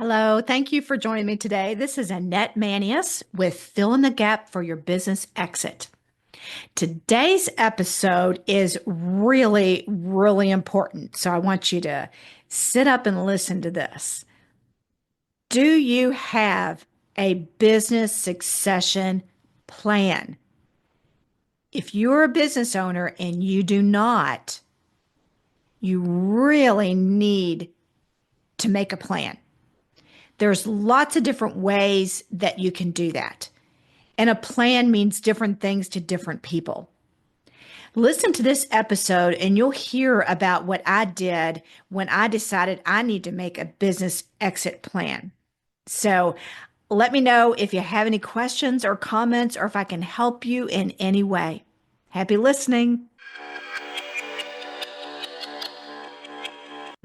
Hello, thank you for joining me today. This is Annette Manius with Fill in the Gap for Your Business Exit. Today's episode is really important. So I want you to sit up and listen to this. Do you have a business succession plan? If you're a business owner and you do not, you really need to make a plan. There's lots of different ways that you can do that. And a plan means different things to different people. Listen to this episode and you'll hear about what I did when I decided I need to make a business exit plan. So let me know if you have any questions or comments or if I can help you in any way. Happy listening.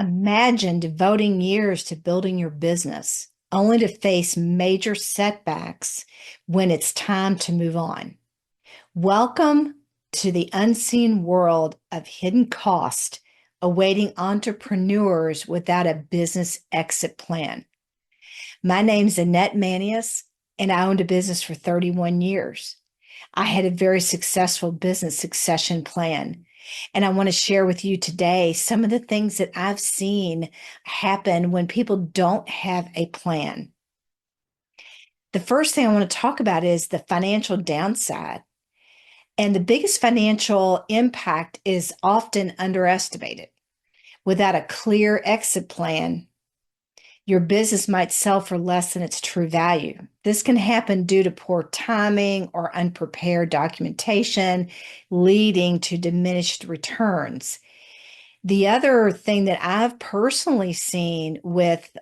Imagine devoting years to building your business only to face major setbacks when it's time to move on. Welcome to the unseen world of hidden cost awaiting entrepreneurs without a business exit plan. My name's Annette Manius, and I owned a business for 31 years. I had a very successful business succession plan. And I want to share with you today some of the things that I've seen happen when people don't have a plan. The first thing I want to talk about is the financial downside. And the biggest financial impact is often underestimated. Without a clear exit plan, your business might sell for less than its true value. This can happen due to poor timing or unprepared documentation, leading to diminished returns. The other thing that I've personally seen with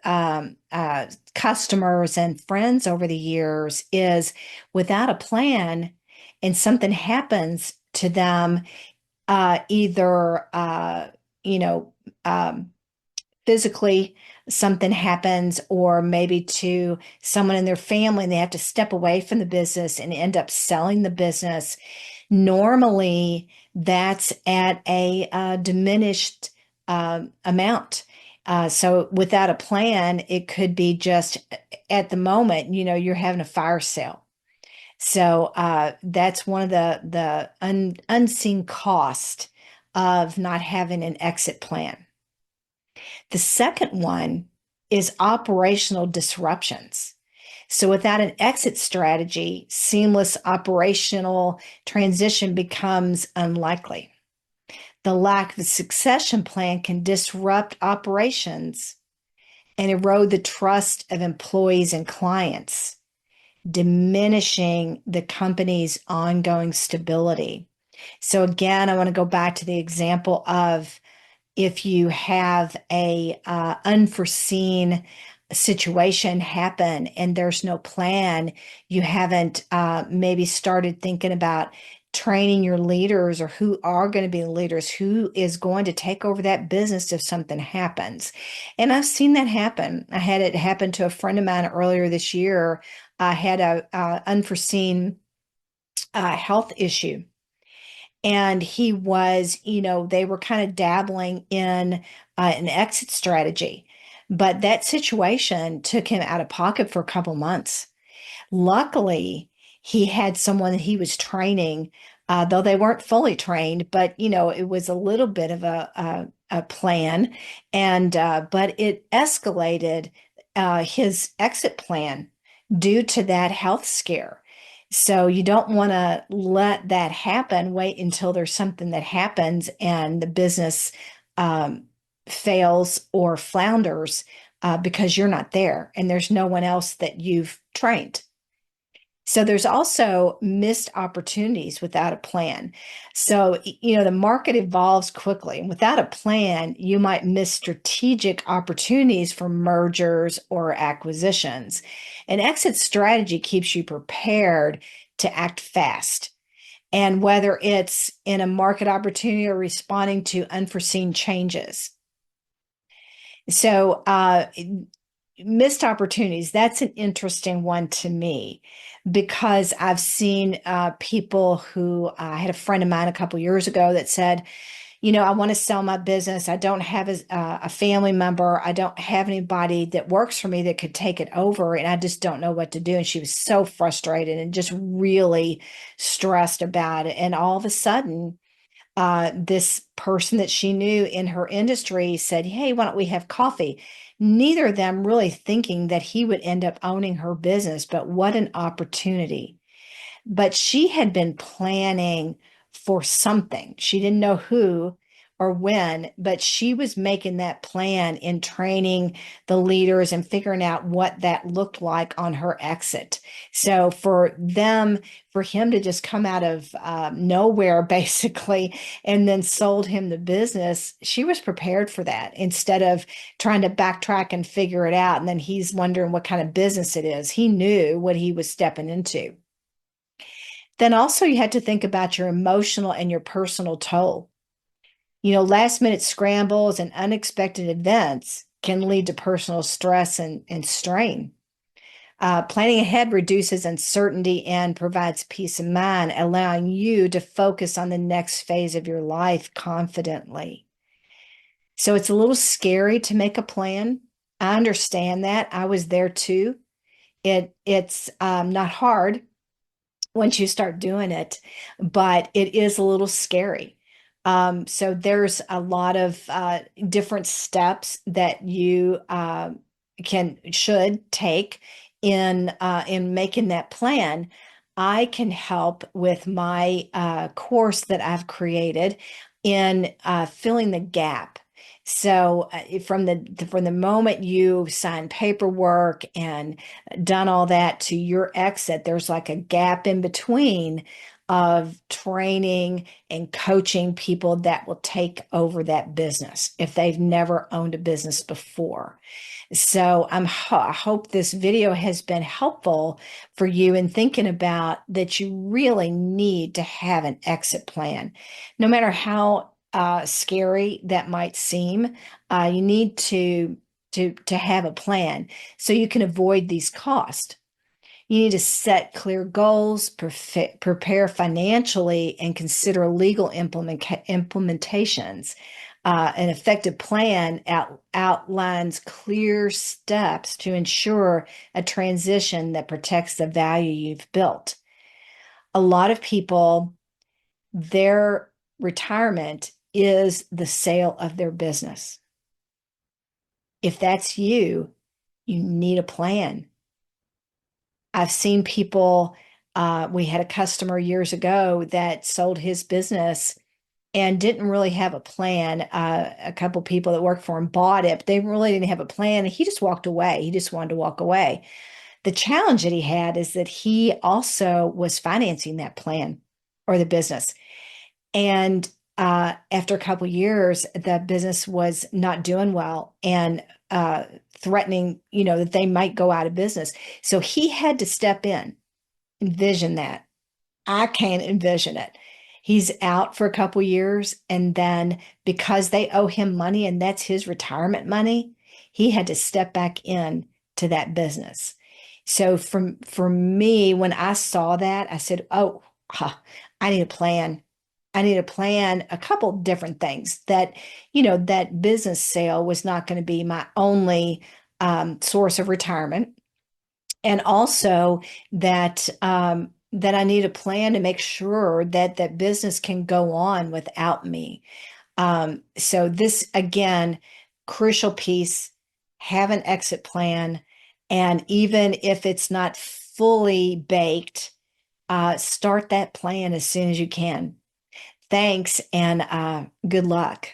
customers and friends over the years is without a plan and something happens to them, either, physically something happens, or maybe to someone in their family and they have to step away from the business and end up selling the business. Normally, that's at a diminished amount. So without a plan, it could be just at the moment, you're having a fire sale. So that's one of the unseen cost of not having an exit plan. The second one is operational disruptions. So without an exit strategy, seamless operational transition becomes unlikely. The lack of a succession plan can disrupt operations and erode the trust of employees and clients, diminishing the company's ongoing stability. So again, I want to go back to the example of if you have a unforeseen situation happen and there's no plan, you haven't maybe started thinking about training your leaders or who are going to be the leaders, who is going to take over that business if something happens. And I've seen that happen. I had it happen to a friend of mine earlier this year. I had a unforeseen health issue. And he was, they were kind of dabbling in an exit strategy. But that situation took him out of pocket for a couple months. Luckily, he had someone that he was training, though they weren't fully trained, but, it was a little bit of a plan. And, but it escalated his exit plan due to that health scare. So you don't want to let that happen. Wait until there's something that happens and the business fails or flounders because you're not there and there's no one else that you've trained. So there's also missed opportunities without a plan. So, the market evolves quickly, and without a plan, you might miss strategic opportunities for mergers or acquisitions. An exit strategy keeps you prepared to act fast. And whether it's in a market opportunity or responding to unforeseen changes. So, missed opportunities, that's an interesting one to me because I've seen people who I had a friend of mine a couple years ago that said, I want to sell my business. I don't have a family member. I don't have anybody that works for me that could take it over, and I just don't know what to do. And she was so frustrated and just really stressed about it. And all of a sudden, this person that she knew in her industry said, "Hey, why don't we have coffee?" Neither of them really thinking that he would end up owning her business, but what an opportunity. But she had been planning for something. She didn't know who or when, but she was making that plan in training the leaders and figuring out what that looked like on her exit. So for him to just come out of nowhere, basically, and then sold him the business, she was prepared for that instead of trying to backtrack and figure it out. And then he's wondering what kind of business it is. He knew what he was stepping into. Then also you had to think about your emotional and your personal toll. Last minute scrambles and unexpected events can lead to personal stress and strain. Planning ahead reduces uncertainty and provides peace of mind, allowing you to focus on the next phase of your life confidently. So it's a little scary to make a plan. I understand that. I was there too. It's not hard once you start doing it, but it is a little scary. So there's a lot of different steps that you should take in making that plan. I can help with my course that I've created in filling the gap. So from the moment you sign paperwork and done all that to your exit, there's like a gap in between of training and coaching people that will take over that business if they've never owned a business before. So I hope this video has been helpful for you in thinking about that you really need to have an exit plan. No matter how scary that might seem, you need to have a plan so you can avoid these costs. You need to set clear goals, prepare financially, and consider legal implementations. An effective plan outlines clear steps to ensure a transition that protects the value you've built. A lot of people, their retirement is the sale of their business. If that's you, you need a plan. I've seen people, we had a customer years ago that sold his business and didn't really have a plan. A couple people that worked for him bought it, but they really didn't have a plan. And he just walked away. He just wanted to walk away. The challenge that he had is that he also was financing that plan or the business. And after a couple years, the business was not doing well and threatening, that they might go out of business. So he had to step in, envision that. I can't envision it. He's out for a couple years, and then because they owe him money and that's his retirement money, he had to step back in to that business. So for me, when I saw that, I said, "Oh, huh, I need a plan. I need a plan, a couple different things that business sale was not going to be my only source of retirement, and also that I need a plan to make sure that that business can go on without me." So this again, crucial piece, have an exit plan, and even if it's not fully baked, start that plan as soon as you can. Thanks, and good luck.